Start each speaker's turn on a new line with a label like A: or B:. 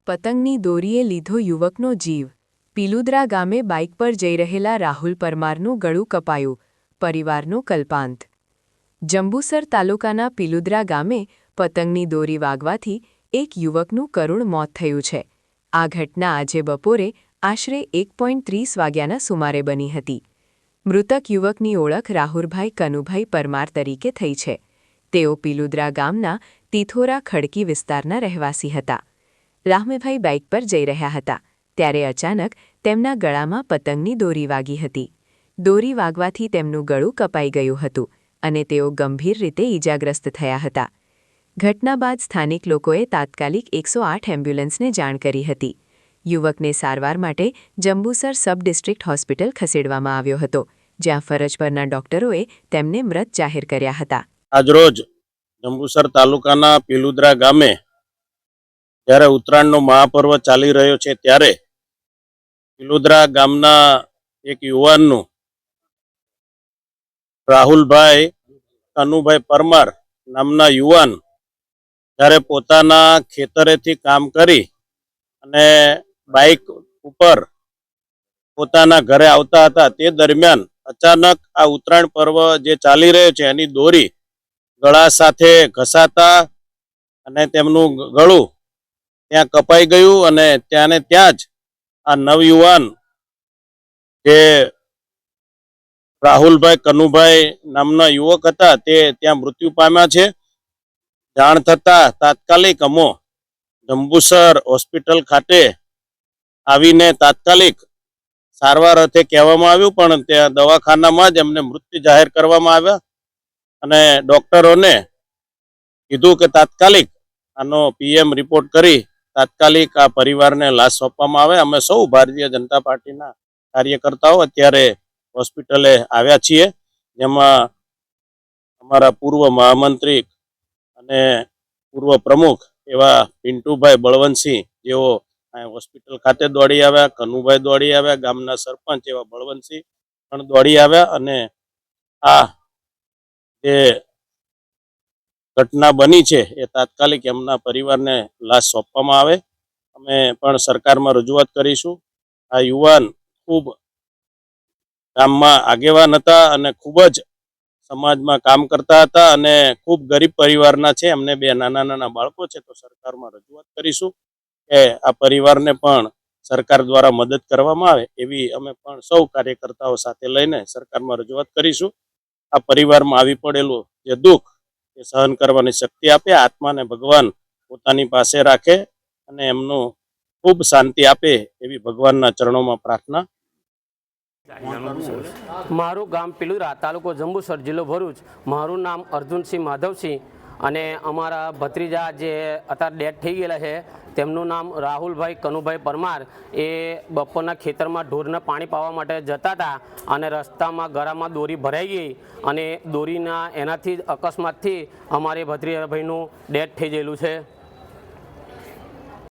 A: પતંગની દોરીએ લીધો યુવકનો જીવ। પીલુદ્રા ગામે બાઇક પર જઈ રહેલા રાહુલ પરમારનું ગળું કપાયું, પરિવારનો કલ્પાંત। જંબુસર તાલુકાના પીલુદ્રા ગામે પતંગની દોરી વાગવાથી એક યુવકનું કરુણ મોત થયું છે। આ ઘટના આજે બપોરે આશરે 1:30 વાગ્યાના સુમારે બની હતી। મૃતક યુવકની ઓળખ રાહુલભાઈ કનુભાઈ પરમાર તરીકે થઈ છે। તેઓ પીલુદ્રા ગામના તિથોરા ખડકી વિસ્તારના રહેવાસી હતા। રાહુલભાઈ બાઇક પર જઈ રહ્યા હતા ત્યારે અચાનક તેમના ગળામાં પતંગની દોરી વાગી હતી। દોરી વાગવાથી તેમનું ગળું કપાઈ ગયું હતું અને તેઓ ગંભીર રીતે ઈજાગ્રસ્ત થયા હતા। ઘટના બાદ સ્થાનિક લોકોએ તાત્કાલિક 108 એમ્બ્યુલન્સને જાણ કરી હતી। યુવકને સારવાર માટે જંબુસર સબ ડિસ્ટ્રિક્ટ હોસ્પિટલ ખસેડવામાં આવ્યો હતો, જ્યાં ફરજ પરના ડોક્ટરોએ તેમને મૃત જાહેર કર્યા હતા।
B: આજરોજ જંબુસર તાલુકાના પીલુદ્રા ગામે જ્યારે ઉત્તરાયણનો મહાપર્વ ચાલી રહ્યો છે ત્યારે પીલુદ્રા ગામના એક યુવાનનું રાહુલભાઈ કનુભાઈ પરમાર નામના યુવાન જ્યારે પોતાના ખેતરેથી કામ કરી અને બાઇક ઉપર પોતાના ઘરે આવતા હતા તે દરમિયાન અચાનક આ ઉત્તરાયણ પર્વ જે ચાલી રહ્યો છે એની દોરી ગળા સાથે ઘસાતા અને તેમનું ગળું ત્યાં કપાઈ ગયું અને ત્યાં જ આ નવયુવાન જે રાહુલભાઈ કનુભાઈ નામના યુવક હતા તે ત્યાં મૃત્યુ પામ્યા છે। જાણ થતા તાત્કાલિક અમો જંબુસર હોસ્પિટલ ખાતે આવીને તાત્કાલિક સારવાર અર્થે કહેવામાં આવ્યું, પણ ત્યાં દવાખાનામાં જ એમને મૃત્યુ જાહેર કરવામાં આવ્યા અને ડોક્ટરોને કીધું કે તાત્કાલિક આનો PM રિપોર્ટ કરી તાત્કાલિક આ પરિવારને લાશ સોંપવામાં આવે। અમે સૌ ભારતીય જનતા પાર્ટીના કાર્યકર્તાઓ અત્યારે હોસ્પિટલે આવ્યા છીએ, જેમાં અમારા પૂર્વ મહામંત્રી અને પૂર્વ પ્રમુખ એવા પિન્ટુભાઈ બળવંતસિંહ જેઓ હોસ્પિટલ ખાતે દોડી આવ્યા, કનુભાઈ દોડી આવ્યા, ગામના સરપંચ એવા બળવંતસિંહ પણ દોડી આવ્યા અને આ જે ઘટના બની છે એ તાત્કાલિક એમના પરિવારને લાશ સોંપવામાં આવે। અમે પણ સરકારમાં રજૂઆત કરીશું। આ યુવાન ખૂબ ગામમાં આગેવાન હતા અને ખૂબ જ સમાજમાં કામ કરતા હતા અને ખૂબ ગરીબ પરિવારના છે। એમને 2 નાના બાળકો છે, તો સરકારમાં રજૂઆત કરીશું કે આ પરિવારને પણ સરકાર દ્વારા મદદ કરવામાં આવે એવી અમે પણ સૌ કાર્યકર્તાઓ સાથે લઈને સરકારમાં રજૂઆત કરીશું। આ પરિવારમાં આવી પડેલું જે દુઃખ એ સહન કરવાની શક્તિ આપે, આત્માને ભગવાન પોતાની પાસે રાખે અને એમનું ખૂબ શાંતિ આપે એવી ભગવાનના ચરણોમાં પ્રાર્થના।
C: મારું ગામ પીલુદ્રા, તાલુકો જંબુસર, જિલ્લો ભરૂચ। મારું નામ અર્જુનસિંહ માધવસિંહ અને અમારા ભત્રીજા જે અત્યારે ડેથ થઈ ગયેલા છે તેમનું નામ રાહુલભાઈ કનુભાઈ પરમાર। એ બપોરના ખેતરમાં ઢોરને પાણી પાવા માટે જતા હતા અને રસ્તામાં ગળામાં દોરી ભરાઈ ગઈ અને દોરીના એનાથી અકસ્માતથી અમારે ભત્રીજાભાઈનું ડેથ થઈ ગયેલું છે।